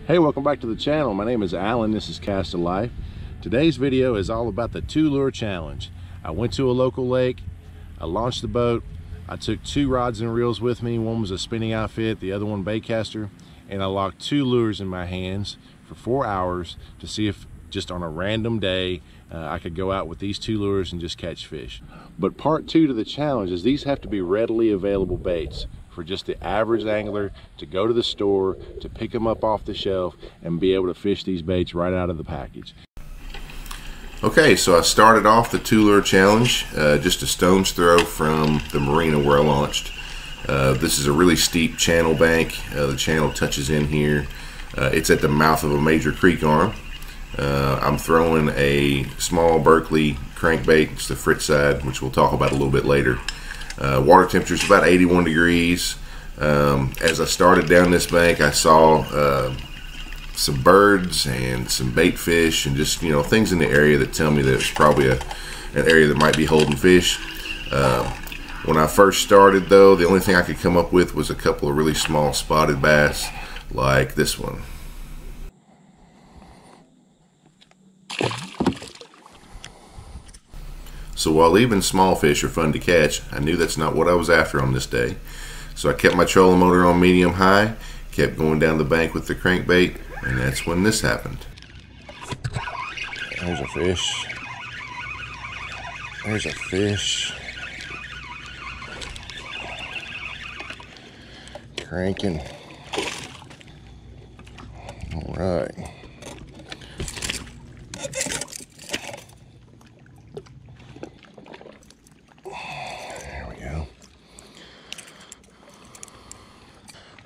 Hey, welcome back to the channel. My name is Alan. This is Cast to Life. Today's video is all about the 2-lure challenge. I went to a local lake, I launched the boat, I took 2 rods and reels with me. One was a spinning outfit, the other one baitcaster, and I locked 2 lures in my hands for 4 hours to see if just on a random day I could go out with these 2 lures and just catch fish. But part 2 to the challenge is these have to be readily available baits for just the average angler to go to the store, to pick them up off the shelf and be able to fish these baits right out of the package. Okay, so I started off the 2-lure challenge just a stone's throw from the marina where I launched. This is a really steep channel bank. The channel touches in here. It's at the mouth of a major creek arm. I'm throwing a small Berkley crankbait. It's the Fritz side, which we'll talk about a little bit later. Water temperature is about 81 degrees. As I started down this bank, I saw some birds and some bait fish and just, you know, things in the area that tell me that it's probably an area that might be holding fish. When I first started, though, the only thing I could come up with was a couple of really small spotted bass like this one. So while even small fish are fun to catch, I knew that's not what I was after on this day. So I kept my trolling motor on medium high, kept going down the bank with the crankbait, and that's when this happened. There's a fish. There's a fish. Cranking. All right.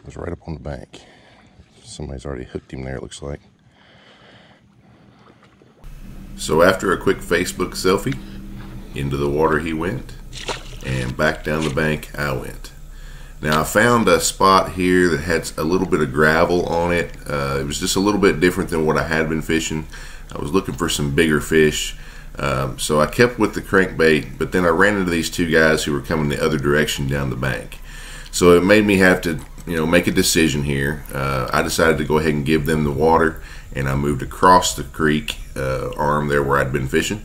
Was right up on the bank. Somebody's already hooked him there, it looks like. So after a quick Facebook selfie, into the water he went, and back down the bank I went. Now I found a spot here that had a little bit of gravel on it. It was just a little bit different than what I had been fishing. I was looking for some bigger fish. So I kept with the crankbait, but then I ran into these 2 guys who were coming the other direction down the bank. So it made me have to, you know, make a decision here. I decided to go ahead and give them the water, and I moved across the creek arm there where I'd been fishing,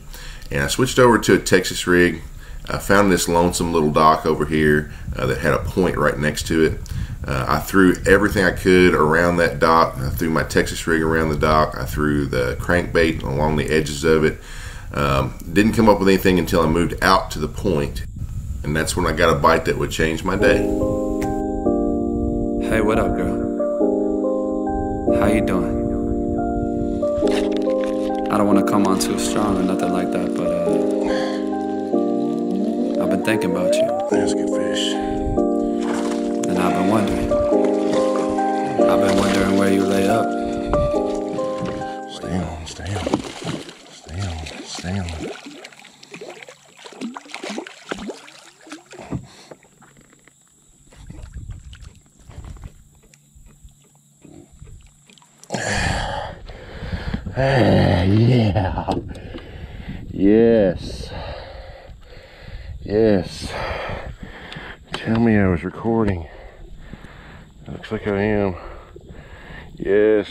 and I switched over to a Texas rig. I found this lonesome little dock over here that had a point right next to it. I threw everything I could around that dock. I threw my Texas rig around the dock. I threw the crankbait along the edges of it. Didn't come up with anything until I moved out to the point, and that's when I got a bite that would change my day. Hey, what up, girl? How you doing? I don't want to come on too strong or nothing like that, but I've been thinking about you. There's a good fish. And I've been wondering where you lay up. Stay on, stay on. Stay on, stay on. Yeah. Yes. Yes. Tell me I was recording. Looks like I am. Yes.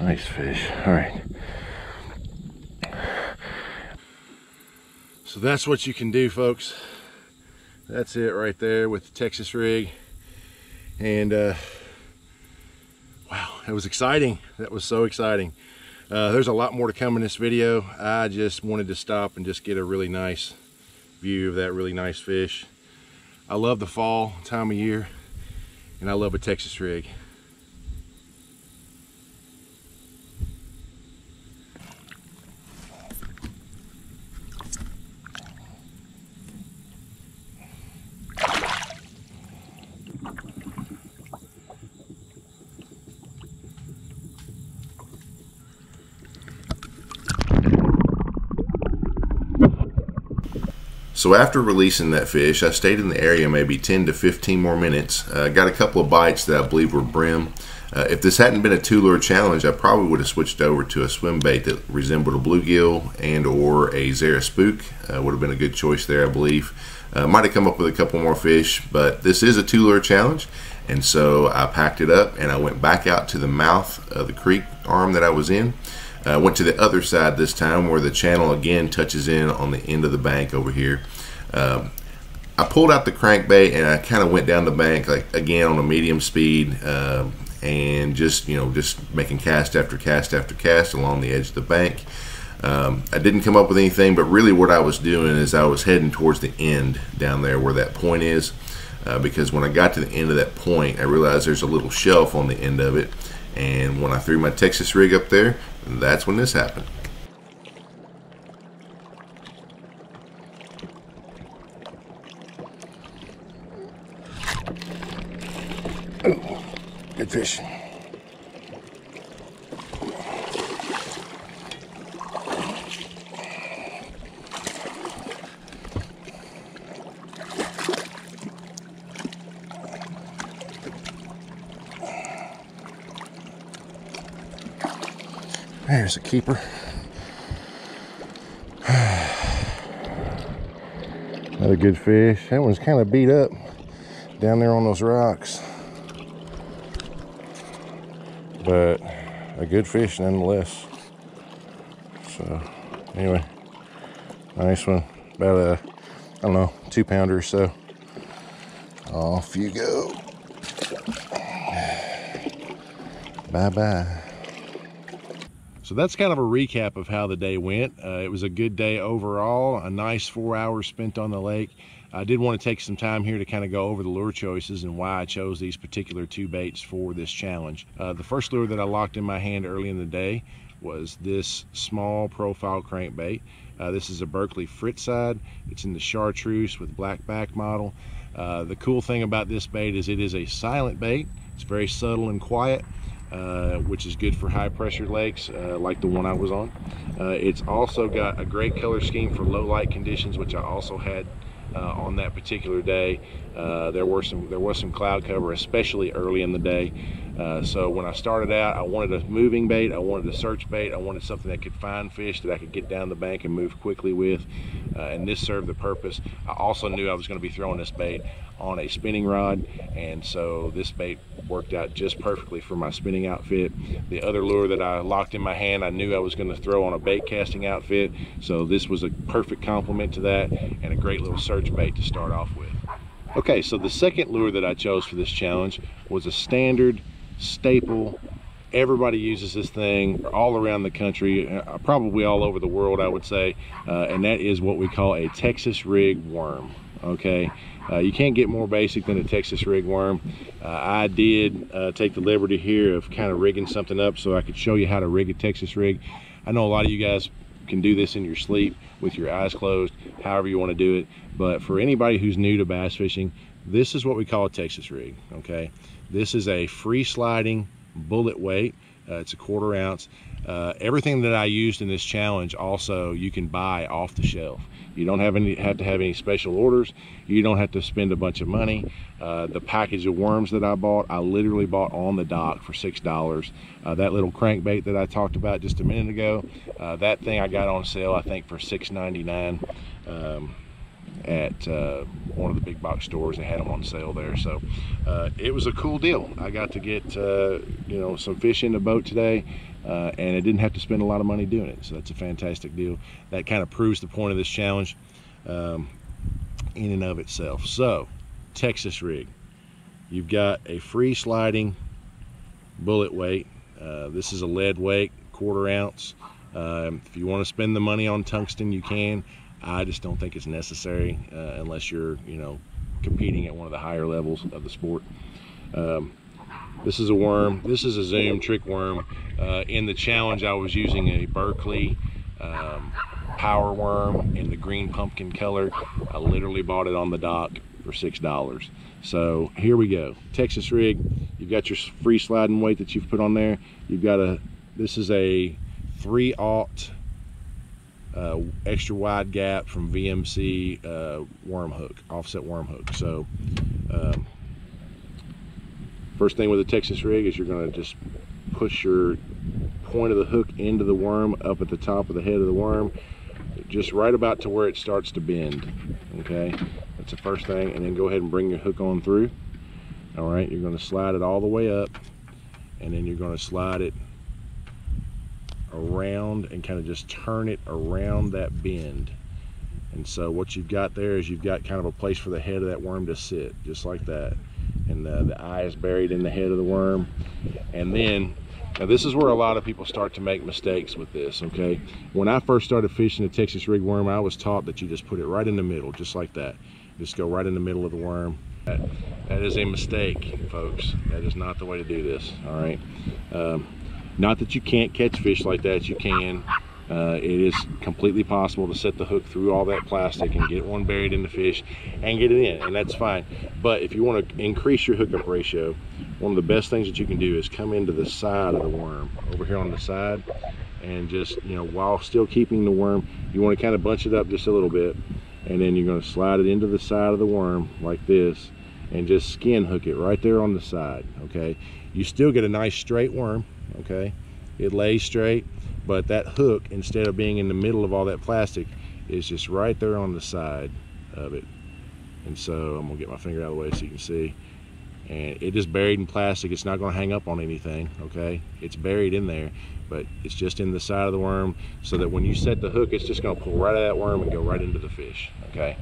Nice fish. All right. So that's what you can do, folks. That's it right there with the Texas rig. And wow, it was exciting. That was so exciting. There's a lot more to come in this video. I just wanted to stop and just get a really nice view of that really nice fish. I love the fall time of year, and I love a Texas rig. So after releasing that fish, I stayed in the area maybe 10 to 15 more minutes. Got a couple of bites that I believe were brim. If this hadn't been a 2-lure challenge, I probably would have switched over to a swim bait that resembled a bluegill and or a Zara spook. Would have been a good choice there, I believe. Might have come up with a couple more fish, but this is a 2-lure challenge, And so I packed it up and I went back out to the mouth of the creek arm that I was in. I went to the other side this time where the channel again touches in on the end of the bank over here. I pulled out the crankbait and I kind of went down the bank, like again on a medium speed, and just making cast after cast after cast along the edge of the bank. I didn't come up with anything, but really what I was doing is I was heading towards the end down there where that point is, because when I got to the end of that point, I realized there's a little shelf on the end of it, and when I threw my Texas rig up there, that's when this happened. Good fish. There's a keeper. Another good fish. That one's kind of beat up down there on those rocks, but a good fish nonetheless. So anyway, nice one. About a, I don't know, 2-pounder or so. Off you go. Bye-bye. So that's kind of a recap of how the day went. It was a good day overall, a nice 4 hours spent on the lake. I did want to take some time here to kind of go over the lure choices and why I chose these particular 2 baits for this challenge. The first lure that I locked in my hand early in the day was this small profile crankbait. This is a Berkley Fritside. It's in the chartreuse with black back model. The cool thing about this bait is it is a silent bait. It's very subtle and quiet, which is good for high pressure lakes like the one I was on. It's also got a great color scheme for low light conditions, which I also had on that particular day. There was some cloud cover, especially early in the day. So when I started out, I wanted a moving bait, I wanted a search bait, I wanted something that could find fish that I could get down the bank and move quickly with, and this served the purpose. I also knew I was going to be throwing this bait on a spinning rod, and so this bait worked out just perfectly for my spinning outfit. The other lure that I locked in my hand, I knew I was going to throw on a bait casting outfit, so this was a perfect complement to that and a great little search bait to start off with. Okay, so the second lure that I chose for this challenge was a standard staple. Everybody uses this thing all around the country, probably all over the world, I would say, and that is what we call a Texas rig worm. Okay, you can't get more basic than a Texas rig worm. I did take the liberty here of kind of rigging something up so I could show you how to rig a Texas rig. I know a lot of you guys can do this in your sleep with your eyes closed, however you want to do it, but for anybody who's new to bass fishing, this is what we call a Texas rig. Okay, this is a free sliding bullet weight. It's a 1/4 ounce. Everything that I used in this challenge also you can buy off the shelf. You don't have to have any special orders. You don't have to spend a bunch of money. The package of worms that I bought, I literally bought on the dock for $6. That little crankbait that I talked about just a minute ago, that thing I got on sale I think for $6.99 at one of the big box stores. They had them on sale there, so it was a cool deal. I got to get some fish in the boat today, and I didn't have to spend a lot of money doing it, so that's a fantastic deal. That kind of proves the point of this challenge in and of itself. So Texas rig, you've got a free sliding bullet weight. This is a lead weight, 1/4 ounce. If you want to spend the money on tungsten, you can. I just don't think it's necessary unless you're competing at one of the higher levels of the sport. This is a worm. This is a Zoom trick worm. In the challenge I was using a Berkley power worm in the green pumpkin color. I literally bought it on the dock for $6. So here we go. Texas rig. You've got your free sliding weight that you've put on there. You've got this is a 3/0 extra wide gap from VMC worm hook, offset worm hook. So first thing with a Texas rig is you're going to just push your point of the hook into the worm up at the top of the head of the worm, just right about to where it starts to bend. Okay, that's the first thing, and then go ahead and bring your hook on through. All right, you're going to slide it all the way up, and then you're going to slide it around and kind of just turn it around that bend. And so what you've got there is you've got kind of a place for the head of that worm to sit, just like that. And the eye is buried in the head of the worm. And then, now this is where a lot of people start to make mistakes with this, okay? When I first started fishing the Texas rig worm, I was taught that you just put it right in the middle, just like that. Just go right in the middle of the worm. That is a mistake, folks. That is not the way to do this, all right? Not that you can't catch fish like that, you can. It is completely possible to set the hook through all that plastic and get one buried in the fish and get it in, and that's fine. But if you want to increase your hookup ratio, one of the best things that you can do is come into the side of the worm, over here on the side, and just, you know, while still keeping the worm, you want to kind of bunch it up just a little bit, and then you're going to slide it into the side of the worm like this, and just skin hook it right there on the side, okay? You still get a nice straight worm, okay? It lays straight, but that hook, instead of being in the middle of all that plastic, is just right there on the side of it. And so I'm gonna get my finger out of the way so you can see. And it is buried in plastic. It's not gonna hang up on anything, okay? It's buried in there, but it's just in the side of the worm, so that when you set the hook, it's just gonna pull right out of that worm and go right into the fish, okay?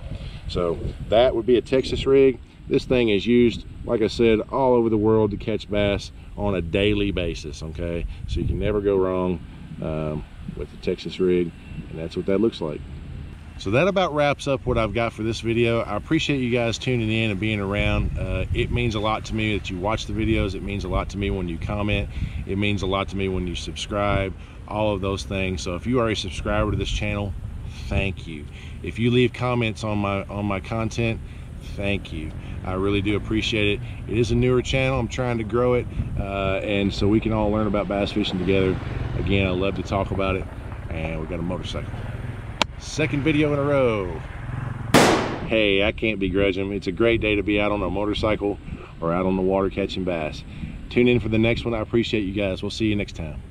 So that would be a Texas rig. This thing is used, like I said, all over the world to catch bass on a daily basis, okay? So you can never go wrong with the Texas rig, and that's what that looks like. So that about wraps up what I've got for this video. I appreciate you guys tuning in and being around. It means a lot to me that you watch the videos. It means a lot to me when you comment. It means a lot to me when you subscribe, all of those things. So if you are a subscriber to this channel, thank you. If you leave comments on my content, thank you. I really do appreciate it. It is a newer channel. I'm trying to grow it, and so we can all learn about bass fishing together. Again, I love to talk about it, and we got a motorcycle. Second video in a row. Hey, I can't begrudge them. It's a great day to be out on a motorcycle or out on the water catching bass. Tune in for the next one. I appreciate you guys. We'll see you next time.